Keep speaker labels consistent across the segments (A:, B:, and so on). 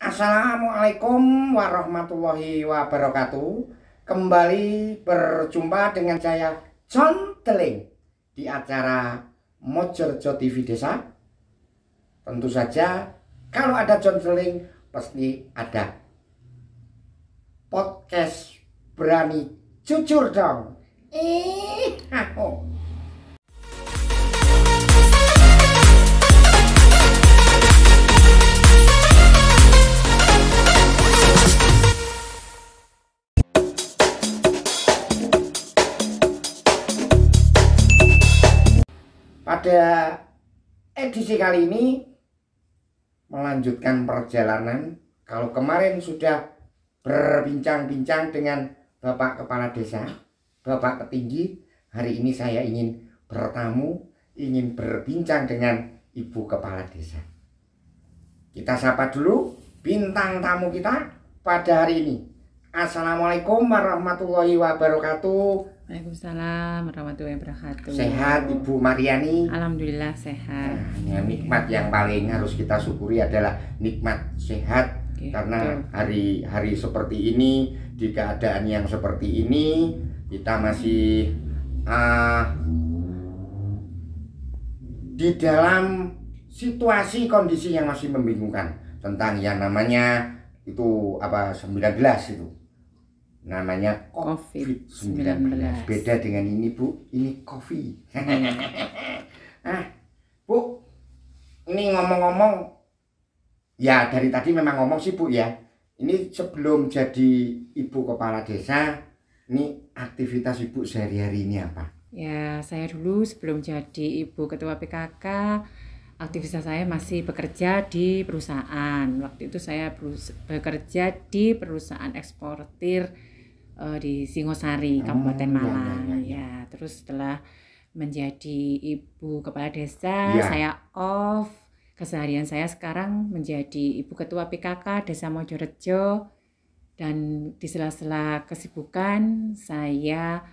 A: Assalamualaikum warahmatullahi wabarakatuh. Kembali berjumpa dengan saya John Deling di acara Mojorejo TV Desa. Tentu saja kalau ada John Deling pasti ada podcast Berani Jujur dong. Pada edisi kali ini melanjutkan perjalanan. Kalau kemarin sudah berbincang-bincang dengan Bapak Kepala Desa, Bapak Petinggi, hari ini saya ingin bertamu, ingin berbincang dengan Ibu Kepala Desa. Kita sapa dulu bintang tamu kita pada hari ini. Assalamualaikum warahmatullahi wabarakatuh.
B: Waalaikumsalam warahmatullahi wabarakatuh.
A: Sehat Ibu Mariani?
B: Alhamdulillah sehat.
A: Nah, nikmat yang paling harus kita syukuri adalah nikmat sehat. Gitu. Karena hari-hari seperti ini, di keadaan yang seperti ini, kita masih di dalam situasi kondisi yang masih membingungkan tentang yang namanya itu 19 itu. Namanya COVID-19. Beda dengan ini Bu, ini COVID. Bu, ini ngomong-ngomong, ya dari tadi memang ngomong sih Bu ya. Ini sebelum jadi Ibu Kepala Desa, ini aktivitas Ibu sehari-hari ini apa?
B: Ya, saya dulu sebelum jadi Ibu Ketua PKK, aktivitas saya masih bekerja di perusahaan. Waktu itu saya bekerja di perusahaan eksportir di Singosari, Kabupaten Malang. Ya, terus setelah menjadi Ibu Kepala Desa, saya off. Keseharian saya sekarang menjadi Ibu Ketua PKK Desa Mojorejo, dan di sela-sela kesibukan saya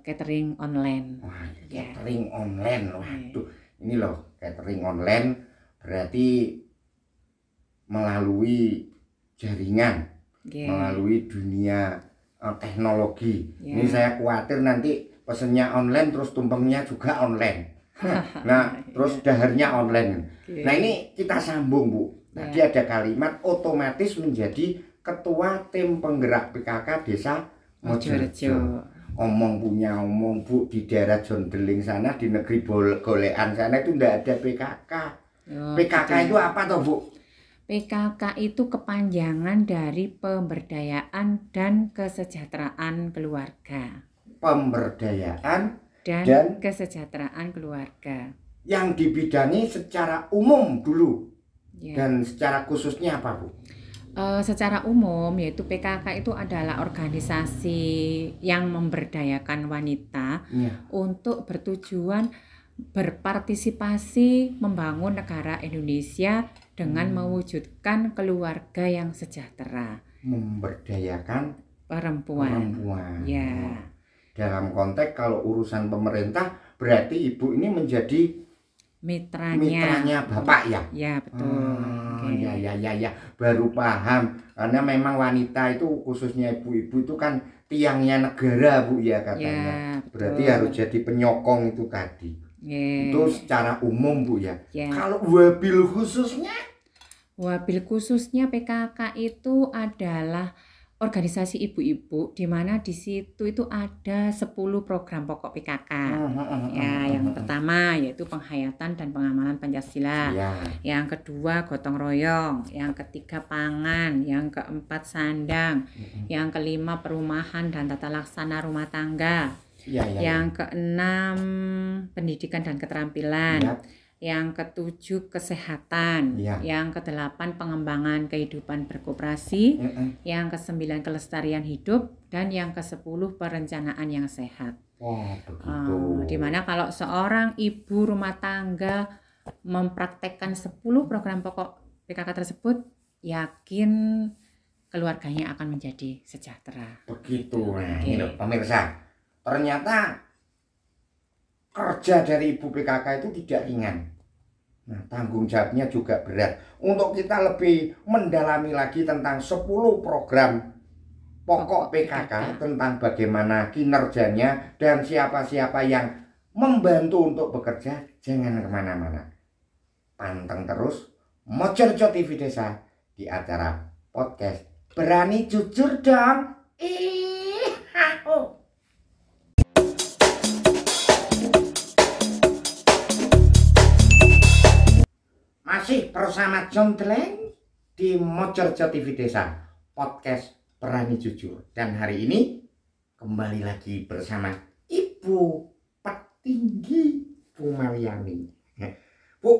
B: catering online.
A: Wah, catering online. Waduh, ini loh catering online berarti melalui jaringan, melalui dunia teknologi. Ini saya khawatir nanti pesennya online terus tumpengnya juga online. Nah, terus daharnya online. Nah, ini kita sambung Bu. Tadi ada kalimat otomatis menjadi ketua tim penggerak PKK Desa Mojorejo. Omong punya omong Bu, di daerah John Deling sana, di negeri golean sana itu enggak ada PKK. PKK itu apa toh Bu?
B: PKK itu kepanjangan dari pemberdayaan dan kesejahteraan keluarga.
A: Pemberdayaan
B: dan kesejahteraan keluarga.
A: Yang dibidangi secara umum dulu. Dan secara khususnya apa Bu?
B: Secara umum yaitu PKK itu adalah organisasi yang memberdayakan wanita untuk bertujuan berpartisipasi membangun negara Indonesia dengan mewujudkan keluarga yang sejahtera.
A: Memberdayakan
B: perempuan. Ya.
A: Dalam konteks kalau urusan pemerintah berarti Ibu ini menjadi mitranya Bapak ya?
B: Ya betul.
A: Ya, baru paham. Karena memang wanita itu khususnya ibu-ibu itu kan tiangnya negara Bu ya katanya. Ya, berarti harus jadi penyokong itu tadi. Itu secara umum Bu ya. Kalau wabil khususnya?
B: Wabil khususnya PKK itu adalah organisasi ibu-ibu, di mana di situ itu ada 10 program pokok PKK. Ya, yang pertama yaitu penghayatan dan pengamalan Pancasila. Yang kedua gotong royong, yang ketiga pangan, yang keempat sandang, yang kelima perumahan dan tata laksana rumah tangga. Yang keenam pendidikan dan keterampilan. Yang ketujuh kesehatan, yang kedelapan pengembangan kehidupan berkoperasi, yang kesembilan kelestarian hidup, dan yang kesepuluh perencanaan yang sehat. Dimana kalau seorang ibu rumah tangga mempraktekkan 10 program pokok PKK tersebut, yakin keluarganya akan menjadi sejahtera.
A: Begitu. Nah, ini loh pemirsa, ternyata kerja dari Ibu PKK itu tidak ringan. Nah, tanggung jawabnya juga berat. Untuk kita lebih mendalami lagi tentang 10 program pokok PKK, tentang bagaimana kinerjanya dan siapa-siapa yang membantu untuk bekerja, jangan kemana-mana. Panteng terus Mojorejo TV Desa di acara podcast Berani Jujur Dong. Masih bersama John Deleng di Mojorejo TV Desa podcast Berani Jujur. Dan hari ini kembali lagi bersama Ibu Petinggi Bu Mariani. Bu,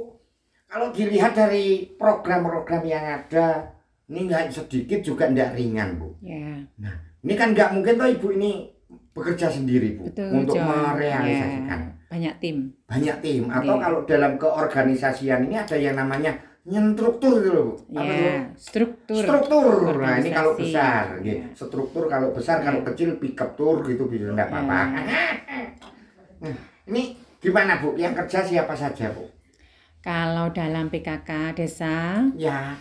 A: kalau dilihat dari program-program yang ada, ini nggak sedikit juga nggak ringan, Bu.
B: Ya.
A: Nah, ini kan nggak mungkin toh Ibu ini bekerja sendiri, Bu.
B: Betul,
A: untuk
B: John.
A: merealisasikan.
B: Ya. Banyak tim.
A: Banyak tim. Atau
B: Ya.
A: kalau dalam keorganisasian ini ada yang namanya nyenstruktur gitu loh, Bu. Apa
B: Ya.
A: tuh?
B: Struktur.
A: Struktur. Nah, ini kalau
B: organisasi.
A: besar,
B: Ya.
A: struktur kalau besar, kalau
B: Ya.
A: kecil pick up tour gitu bisa enggak apa-apa. Nah, ini gimana, Bu? Yang kerja siapa saja, Bu?
B: Kalau dalam PKK desa,
A: Ya,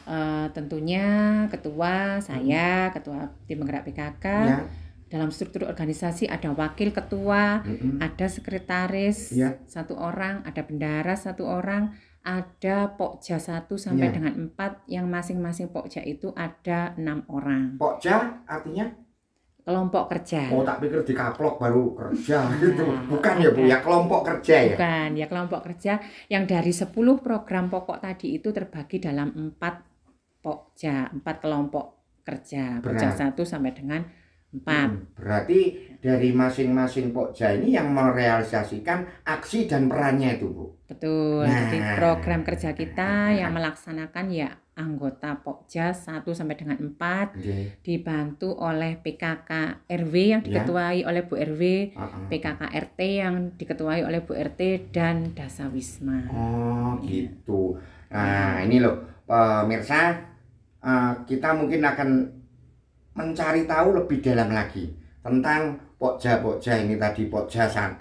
B: tentunya ketua saya, ketua tim penggerak PKK.
A: ya.
B: Dalam struktur organisasi ada wakil ketua, ada sekretaris
A: Ya.
B: 1 orang, ada bendahara 1 orang, ada pokja 1 sampai
A: Ya.
B: dengan 4, yang masing-masing pokja itu ada 6 orang.
A: Pokja artinya?
B: Kelompok kerja.
A: Oh, tak pikir dikaplok baru kerja gitu. Bukan ya, Bu, ya kelompok kerja ya.
B: Bukan, ya kelompok kerja yang dari 10 program pokok tadi itu terbagi dalam 4 pokja, 4 kelompok kerja. Pokja 1 sampai dengan 4.
A: Berarti dari masing-masing pokja ini yang merealisasikan aksi dan perannya itu, Bu.
B: Betul.
A: Nah.
B: Jadi program kerja kita yang melaksanakan ya anggota pokja 1 sampai dengan 4,
A: Oke.
B: dibantu oleh PKK RW yang
A: Ya.
B: diketuai oleh Bu RW,
A: Uh-uh.
B: PKK RT yang diketuai oleh Bu RT, dan Dasawisma.
A: Oh, gitu. Nah, ini loh, pemirsa, kita mungkin akan mencari tahu lebih dalam lagi tentang pokja-pokja ini tadi. Pokja 1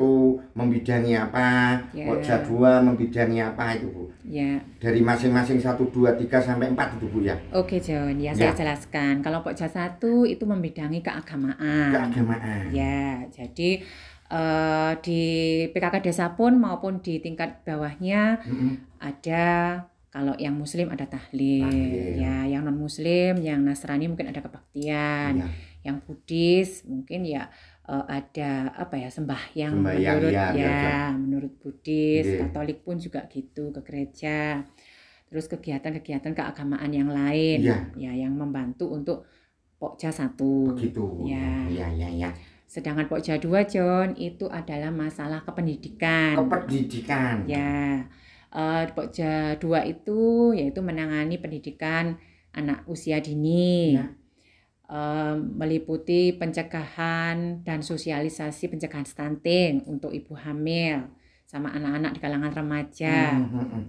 A: membidangi apa,
B: Ya.
A: pokja 2 membidangi apa itu, Bu?
B: Ya.
A: Dari masing-masing 1, 2, 3 sampai 4 itu, Bu ya.
B: Oke, John, ya
A: Ya.
B: saya jelaskan. Kalau pokja 1 itu membidangi keagamaan.
A: Keagamaan.
B: Ya, jadi di PKK desa pun maupun di tingkat bawahnya ada, kalau yang muslim ada tahlil,
A: Tahlil.
B: ya, yang non muslim, yang Nasrani mungkin ada kebaktian,
A: Iya.
B: yang Buddhis mungkin ya ada apa ya, sembahyang
A: Sembahyang,
B: menurut
A: iya,
B: ya
A: iya.
B: menurut Buddhis,
A: Iya.
B: Katolik pun juga gitu, ke gereja. Terus kegiatan-kegiatan keagamaan yang lain,
A: Iya.
B: ya, yang membantu untuk pokja 1.
A: Begitu.
B: Ya.
A: Ya.
B: Sedangkan pokja 2, John, itu adalah masalah kependidikan.
A: Kependidikan.
B: Ya, pokja 2 itu yaitu menangani pendidikan anak usia dini.
A: Ya.
B: Meliputi pencegahan dan sosialisasi pencegahan stunting untuk ibu hamil sama anak-anak di kalangan remaja.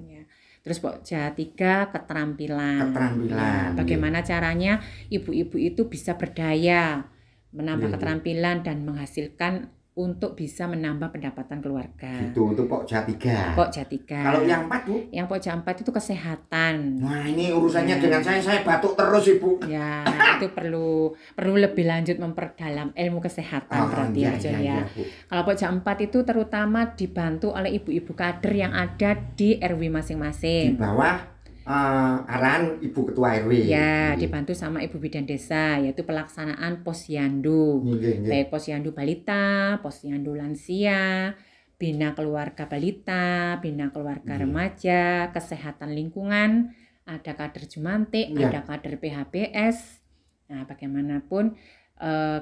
B: Ya. Terus pokja 3 keterampilan.
A: Keterampilan.
B: Ya, bagaimana caranya ibu-ibu itu bisa berdaya, menambah
A: Iya.
B: keterampilan dan menghasilkan untuk bisa menambah pendapatan keluarga.
A: Gitu, itu pokja 3.
B: Pokja 3.
A: Kalau yang 4, Bu?
B: Yang pokja 4 itu kesehatan.
A: Wah, ini urusannya
B: Ya.
A: dengan saya batuk terus, Ibu.
B: Ya, itu perlu lebih lanjut memperdalam ilmu kesehatan berarti ya, John, ya.
A: Bu.
B: Kalau pokja 4 itu terutama dibantu oleh ibu-ibu kader yang ada di RW
A: Di
B: masing-masing.
A: bawah arahan Ibu Ketua RW.
B: Ya, dibantu sama Ibu Bidan Desa, yaitu pelaksanaan posyandu.
A: Nggih.
B: Baik posyandu balita, posyandu lansia, bina keluarga balita, bina keluarga remaja, kesehatan lingkungan, ada kader Jumantik,
A: Ya.
B: ada kader PHBS. Nah, bagaimanapun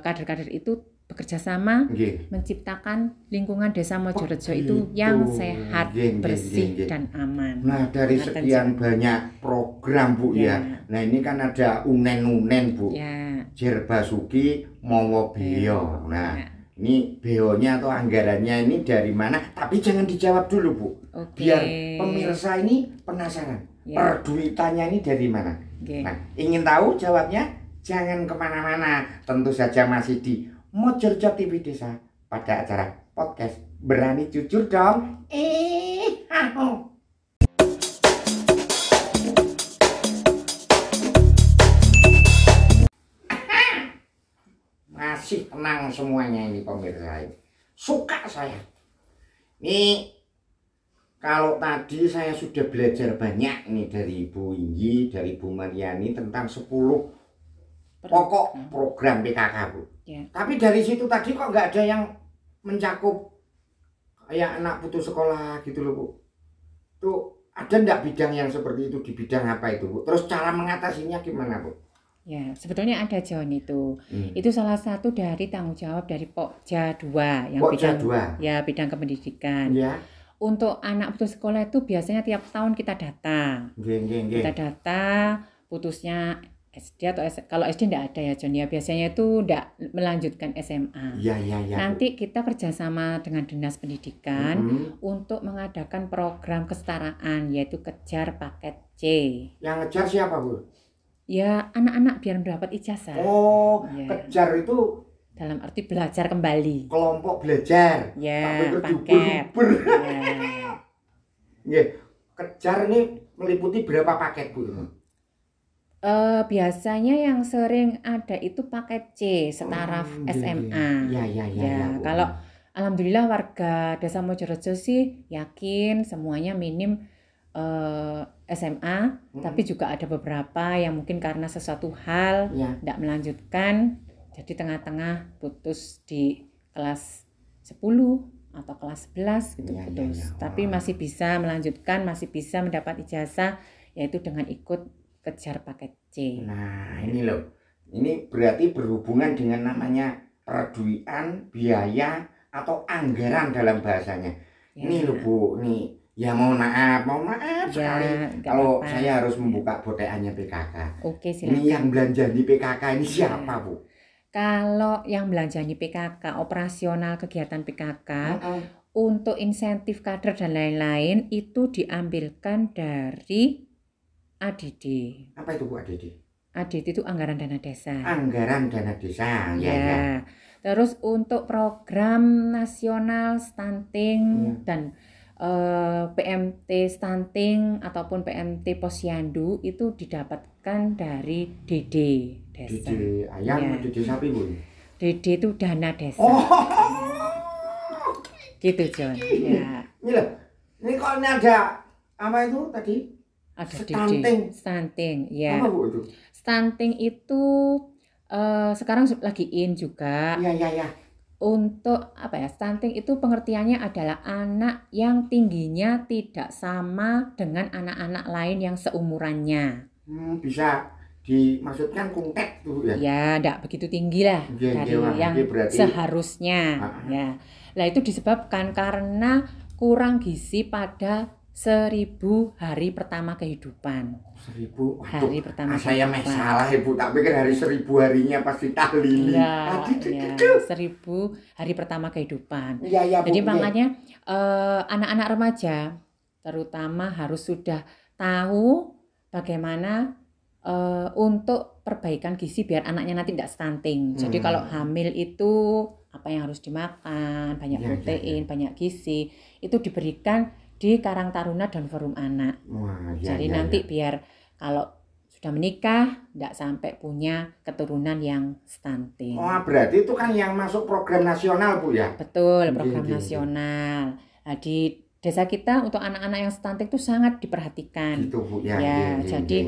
B: kader-kader itu bekerja sama
A: Nggih.
B: menciptakan lingkungan desa Mojorejo
A: Oh,
B: itu
A: gitu.
B: yang sehat,
A: Nggih.
B: bersih, dan aman.
A: Nah, dari
B: Ngoten,
A: sekian
B: John.
A: banyak program, Bu,
B: Ya.
A: ya. Nah, ini kan ada unen-unen, Bu.
B: Ya.
A: Jer Basuki Mawa Beyo. Nah,
B: Ya.
A: ini beonya atau anggarannya ini dari mana? Tapi jangan dijawab dulu, Bu.
B: Oke.
A: Biar pemirsa ini penasaran.
B: Ya.
A: Perduitannya ini dari mana?
B: Oke.
A: Nah, ingin tahu jawabnya? Jangan kemana-mana. Tentu saja masih di Mojorejo TV Desa pada acara podcast Berani Jujur Dong. masih tenang semuanya ini pemirsa. Suka saya. Nih, kalau tadi saya sudah belajar banyak nih dari Ibu Inggi, dari Bu Mariani tentang 10 pokok program PKK, Bu.
B: Ya.
A: Tapi dari situ tadi kok nggak ada yang mencakup kayak anak putus sekolah gitu loh, Bu. Tuh ada nggak bidang yang seperti itu, di bidang apa itu, Bu? Terus cara mengatasinya gimana, Bu?
B: Ya, sebetulnya ada John itu. Itu salah satu dari tanggung jawab dari Pokja 2 yang
A: Pokja
B: bidang
A: 2.
B: ya bidang kependidikan.
A: Ya.
B: Untuk anak putus sekolah itu biasanya tiap tahun kita data. Kita data putusnya SD atau kalau SD enggak ada ya John ya. Biasanya itu enggak melanjutkan SMA.
A: Iya.
B: Nanti kita kerjasama dengan Dinas Pendidikan untuk mengadakan program kesetaraan yaitu Kejar Paket C.
A: Yang ngejar siapa, Bu?
B: Ya anak-anak biar mendapat ijazah.
A: Oh,
B: ya.
A: Kejar itu
B: dalam arti belajar kembali.
A: Kelompok belajar.
B: Ya, paket.
A: Ya. Kejar ini meliputi berapa paket, Bu?
B: Biasanya yang sering ada itu paket C setaraf SMA.
A: Ya.
B: Kalau alhamdulillah warga Desa Mojorejo sih yakin semuanya minim SMA, tapi juga ada beberapa yang mungkin karena sesuatu hal tidak melanjutkan, jadi tengah-tengah putus di kelas 10 atau kelas 11 gitu putus. Tapi masih bisa melanjutkan, masih bisa mendapat ijazah yaitu dengan ikut Kejar Paket C.
A: Nah, ini loh. Ini berarti berhubungan dengan namanya perduian, biaya atau anggaran dalam bahasanya. Ini loh, Bu, nih. Ya mohon maaf sekali kalau saya harus membuka boteannya PKK.
B: Oke, silakan.
A: Ini yang belanja di PKK ini siapa, Bu?
B: Kalau yang belanjani PKK, operasional kegiatan PKK, untuk insentif kader dan lain-lain itu diambilkan dari ADD.
A: Apa itu, Bu, ADD?
B: ADD itu anggaran dana desa.
A: Anggaran dana desa,
B: ya. Terus untuk program nasional stunting dan PMT stunting ataupun PMT posyandu itu didapatkan dari DD desa.
A: DD ayam, DD sapi, Bu?
B: DD itu dana desa. Gitu, John. Ya.
A: Ini loh. Ini kok ini ada apa itu tadi?
B: Ada
A: stunting,
B: ya.
A: Apa, Bu, itu?
B: Stunting itu sekarang lagi in juga.
A: Ya.
B: Untuk apa ya? Stunting itu pengertiannya adalah anak yang tingginya tidak sama dengan anak-anak lain yang seumurannya.
A: Bisa dimaksudkan kuntet tuh ya?
B: Ya, enggak begitu tinggi lah dari yang seharusnya. Ya. Lah itu disebabkan karena kurang gizi pada 1000 hari pertama kehidupan.
A: 1000
B: hari pertama.
A: Saya salah, Ibu. Tak pikir hari 1000 harinya pasti tahlili.
B: Ya, 1000 hari pertama kehidupan.
A: Ya, Bu,
B: jadi makanya anak-anak remaja terutama harus sudah tahu bagaimana untuk perbaikan gizi biar anaknya nanti tidak stunting. Jadi kalau hamil itu apa yang harus dimakan, banyak protein, banyak gizi, itu diberikan di Karang Taruna dan Forum Anak. Jadi nanti biar kalau sudah menikah tidak sampai punya keturunan yang stunting.
A: Berarti itu kan yang masuk program nasional, Bu, ya?
B: Betul, program nasional. Nah, di desa kita untuk anak-anak yang stunting itu sangat diperhatikan.
A: Gitu, Bu,
B: jadi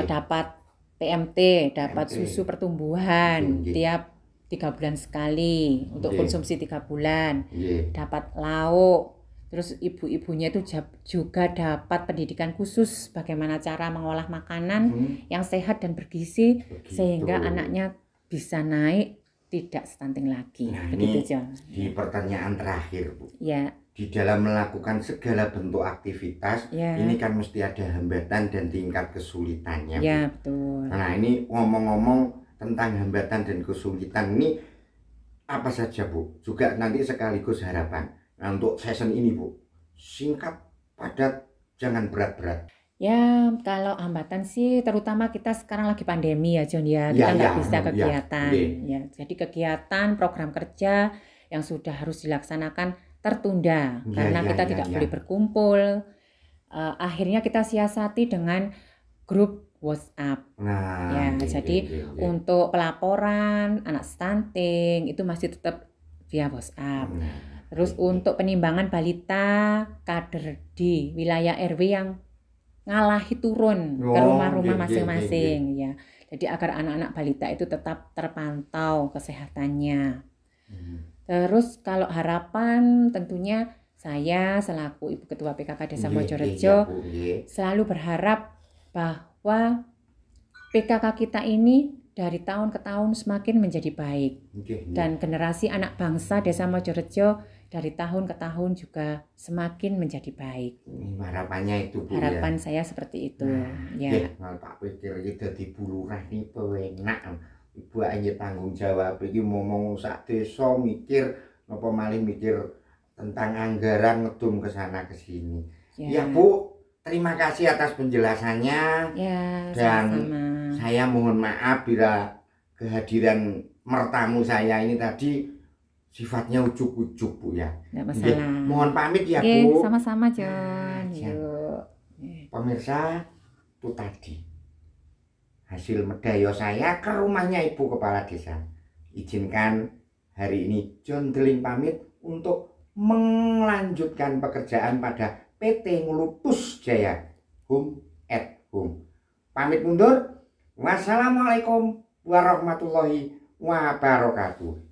B: dapat PMT, dapat susu pertumbuhan tiap 3 bulan sekali untuk konsumsi 3 bulan. Dapat lauk. Terus ibu-ibunya itu juga dapat pendidikan khusus bagaimana cara mengolah makanan yang sehat dan bergizi sehingga anaknya bisa naik tidak stunting lagi.
A: Nah,
B: begitu,
A: John. Di pertanyaan terakhir, Bu.
B: Ya.
A: Di dalam melakukan segala bentuk aktivitas, ini kan mesti ada hambatan dan tingkat kesulitannya, Bu.
B: Ya, betul.
A: Nah, ini ngomong-ngomong tentang hambatan dan kesulitan ini apa saja, Bu? Juga nanti sekaligus harapan. Nah, untuk season ini, Bu, singkat, padat, jangan berat-berat.
B: Ya, kalau hambatan sih terutama kita sekarang lagi pandemi ya, John ya. Kita nggak bisa kegiatan. Ya, jadi kegiatan program kerja yang sudah harus dilaksanakan tertunda karena kita tidak boleh berkumpul. Akhirnya kita siasati dengan grup WhatsApp.
A: Nah,
B: Ya, jadi untuk pelaporan anak stunting itu masih tetap via WhatsApp. Terus untuk penimbangan balita kader di wilayah RW yang ngalahi turun ke rumah-rumah masing-masing ya. Jadi agar anak-anak balita itu tetap terpantau kesehatannya. Terus kalau harapan tentunya saya selaku Ibu Ketua PKK Desa Mojorejo selalu berharap bahwa PKK kita ini dari tahun ke tahun semakin menjadi baik. Dan generasi anak bangsa Desa Mojorejo dari tahun ke tahun juga semakin menjadi baik.
A: Harapannya itu Bu.
B: Harapan saya seperti itu.
A: Ya. Tak pikir iki dadi Bu Lurah iki penak. Ibu aja tanggung jawab iki ngomong sak desa mikir napa malih mikir tentang anggaran ngedum ke sana ke sini. Ya Bu, terima kasih atas penjelasannya.
B: Ya,
A: dan
B: sama-sama.
A: Saya mohon maaf bila kehadiran mertamu saya ini tadi sifatnya ujuk-ujuk Bu ya.
B: Nggak masalah.
A: Mohon pamit ya Bu.
B: Sama-sama John. Yuk.
A: Pemirsa, itu tadi hasil medayo saya ke rumahnya Ibu Kepala Desa. Izinkan hari ini John Deling pamit untuk melanjutkan pekerjaan pada PT Nglutus Jaya Home at Home. Pamit mundur. Wassalamualaikum warahmatullahi wabarakatuh.